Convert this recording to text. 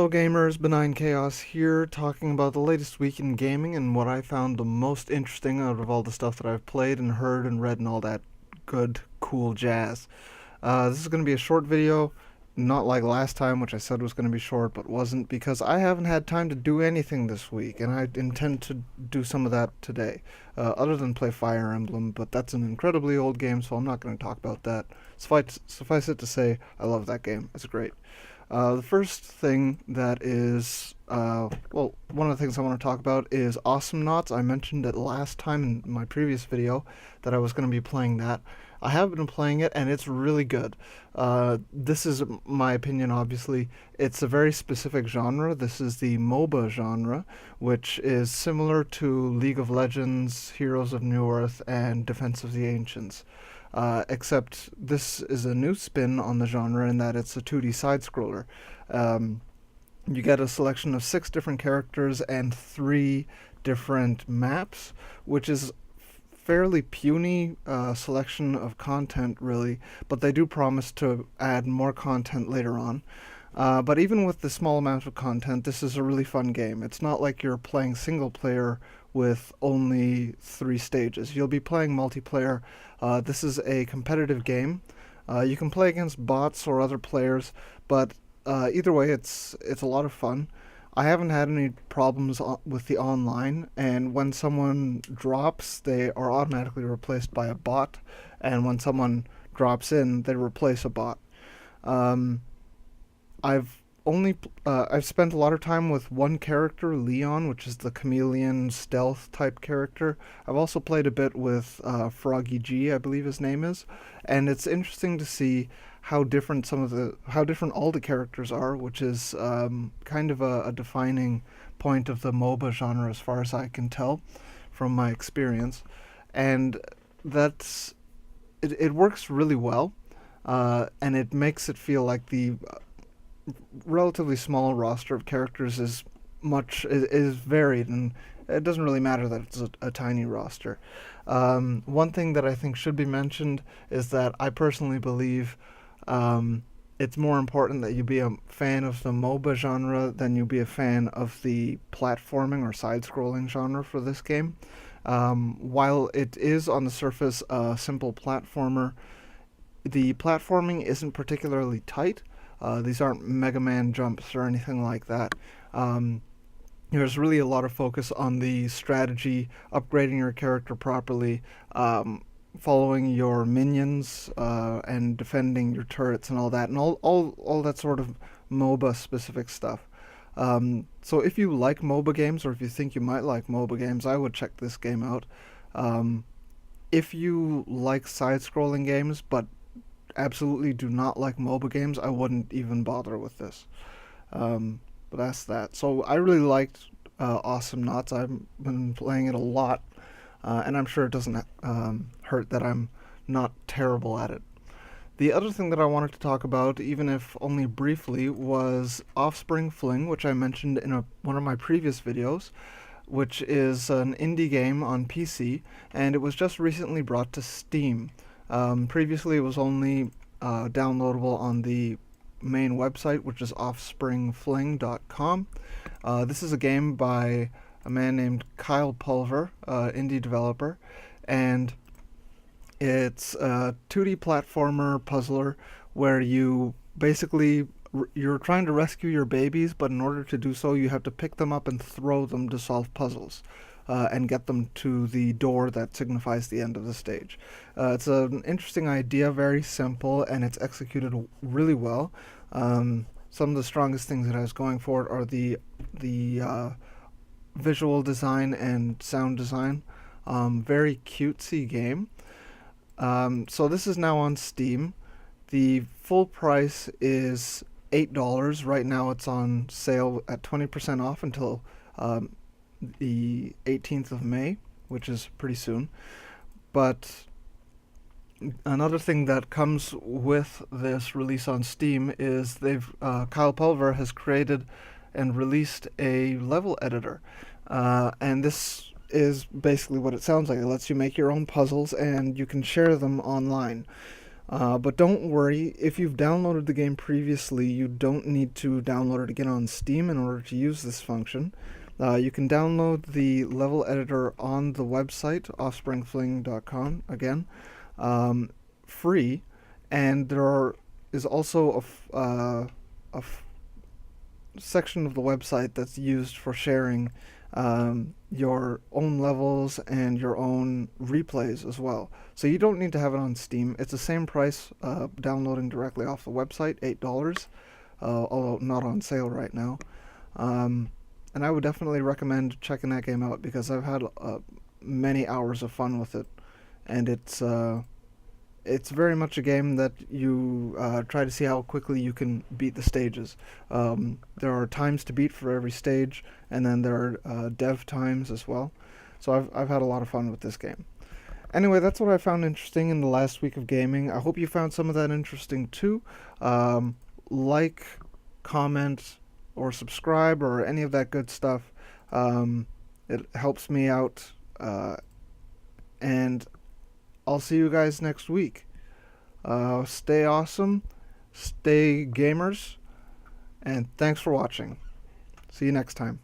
Hello gamers, benignchaos here, talking about the latest week in gaming and what I found the most interesting out of all the stuff that I've played and heard and read and all that good, cool jazz. This is going to be a short video, not like last time, which I said was going to be short, but wasn't, because I haven't had time to do anything this week, and I intend to do some of that today, other than play Fire Emblem, but that's an incredibly old game, so I'm not going to talk about that. Suffice it to say, I love that game. It's great. The first thing that is, one of the things I want to talk about is Awesomenauts. I mentioned it last time in my previous video that I was going to be playing that. I have been playing it, and it's really good. This is my opinion, obviously. It's a very specific genre. This is the MOBA genre, which is similar to League of Legends, Heroes of New Earth, and Defense of the Ancients. Except this is a new spin on the genre in that it's a 2D side-scroller. You get a selection of 6 different characters and 3 different maps, which is fairly puny selection of content, really, but they do promise to add more content later on. But even with the small amount of content, this is a really fun game. It's not like you're playing single player with only 3 stages. You'll be playing multiplayer. This is a competitive game. You can play against bots or other players, but either way, it's a lot of fun. I haven't had any problems with the online, and when someone drops, they are automatically replaced by a bot, and when someone drops in, they replace a bot. I've spent a lot of time with one character, Leon, which is the chameleon stealth type character. I've also played a bit with Froggy G, I believe his name is, and it's interesting to see how different all the characters are, which is kind of a defining point of the MOBA genre as far as I can tell from my experience. And it works really well, and it makes it feel like the relatively small roster of characters is varied, and it doesn't really matter that it's a tiny roster. One thing that I think should be mentioned is that I personally believe it's more important that you be a fan of the MOBA genre than you be a fan of the platforming or side-scrolling genre for this game. While it is on the surface a simple platformer, the platforming isn't particularly tight. These aren't Mega Man jumps or anything like that. There's really a lot of focus on the strategy, upgrading your character properly, following your minions, and defending your turrets and all that, and all that sort of MOBA specific stuff. So if you like MOBA games, or if you think you might like MOBA games, I would check this game out. If you like side-scrolling games, but absolutely do not like MOBA games, I wouldn't even bother with this. But that's that. So I really liked Awesomenauts. I've been playing it a lot, and I'm sure it doesn't hurt that I'm not terrible at it. The other thing that I wanted to talk about, even if only briefly, was Offspring Fling, which I mentioned in one of my previous videos, which is an indie game on PC, and it was just recently brought to Steam. Previously, it was only downloadable on the main website, which is offspringfling.com. This is a game by a man named Kyle Pulver, indie developer, and it's a 2D platformer puzzler where you basically you're trying to rescue your babies, but in order to do so, you have to pick them up and throw them to solve puzzles. And get them to the door that signifies the end of the stage. It's an interesting idea, very simple, and it's executed really well. Some of the strongest things that I was going for are the visual design and sound design. Very cutesy game. So this is now on Steam. The full price is $8. Right now it's on sale at 20% off until the 18th of May, which is pretty soon. But another thing that comes with this release on Steam is Kyle Pulver has created and released a level editor, and this is basically what it sounds like. It lets you make your own puzzles, and you can share them online. But don't worry, if you've downloaded the game previously, you don't need to download it again on Steam in order to use this function. You can download the level editor on the website, offspringfling.com, again, free, and is also a section of the website that's used for sharing your own levels and your own replays as well. So you don't need to have it on Steam. It's the same price downloading directly off the website, $8, although not on sale right now. And I would definitely recommend checking that game out because I've had many hours of fun with it, and it's very much a game that you try to see how quickly you can beat the stages. There are times to beat for every stage, and then there are dev times as well. So I've had a lot of fun with this game. Anyway, that's what I found interesting in the last week of gaming. I hope you found some of that interesting too. Like, comment, or subscribe, or any of that good stuff. It helps me out. And I'll see you guys next week. Stay awesome, stay gamers, and thanks for watching. See you next time.